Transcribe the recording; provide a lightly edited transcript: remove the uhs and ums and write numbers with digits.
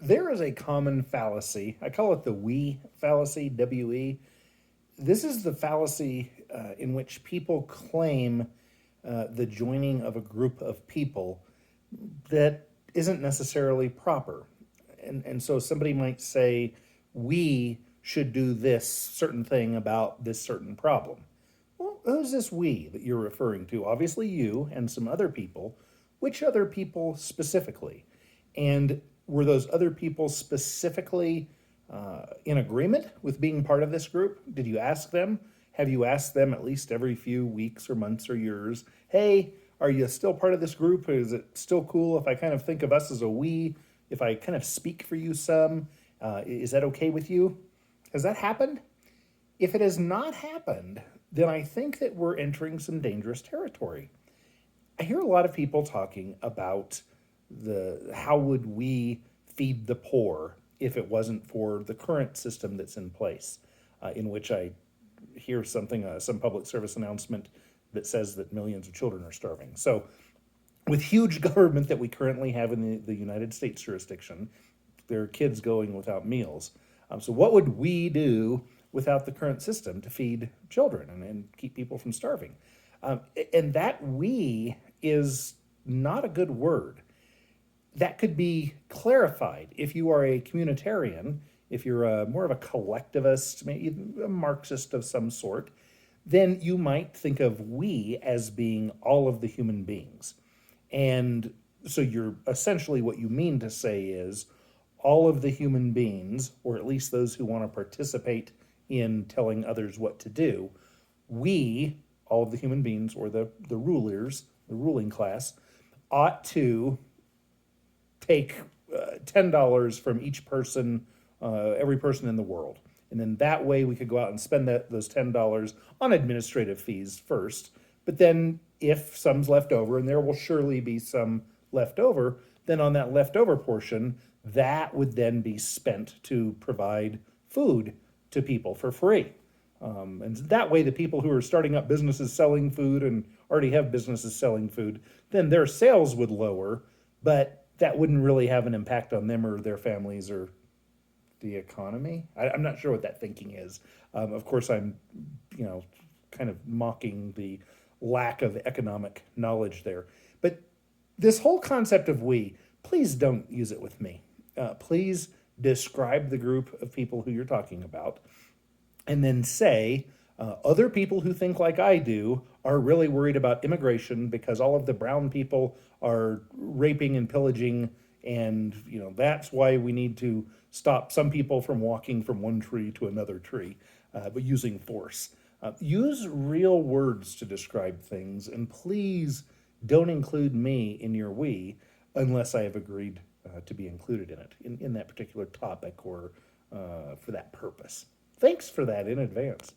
There is a common fallacy. I call it the WE fallacy, WE. This is the fallacy in which people claim the joining of a group of people that isn't necessarily proper. And so somebody might say, we should do this certain thing about this certain problem. Well, who's this we that you're referring to? Obviously, you and some other people. Which other people specifically? And were those other people specifically in agreement with being part of this group? Did you ask them? Have you asked them at least every few weeks or months or years, hey, are you still part of this group? Is it still cool if I kind of think of us as a we? If I kind of speak for you some? Is that okay with you? Has that happened? If it has not happened, then I think that we're entering some dangerous territory. I hear a lot of people talking about the how would we feed the poor if it wasn't for the current system that's in place, in which I hear something, some public service announcement that says that millions of children are starving. So, with huge government that we currently have in the United States jurisdiction, there are kids going without meals. So, what would we do without the current system to feed children and keep people from starving? And that we is not a good word. That could be clarified if you are a communitarian, if you're more of a collectivist, maybe a Marxist of some sort, then you might think of we as being all of the human beings. And so you're essentially what you mean to say is all of the human beings, or at least those who want to participate in telling others what to do, we, all of the human beings, or the rulers, the ruling class, ought to take $10 from each person, every person in the world. And then that way we could go out and spend those $10 on administrative fees first. But then if some's left over, and there will surely be some left over, then on that leftover portion, that would then be spent to provide food to people for free. And that way, the people who are starting up businesses selling food and already have businesses selling food, then their sales would lower, but that wouldn't really have an impact on them or their families or the economy. I'm not sure what that thinking is. Of course, I'm, kind of mocking the lack of economic knowledge there. But this whole concept of we, please don't use it with me. Please describe the group of people who you're talking about and then say, other people who think like I do are really worried about immigration because all of the brown people are raping and pillaging, and that's why we need to stop some people from walking from one tree to another tree, but using force. Use real words to describe things, and please don't include me in your we unless I have agreed to be included in it, in that particular topic or for that purpose. Thanks for that in advance.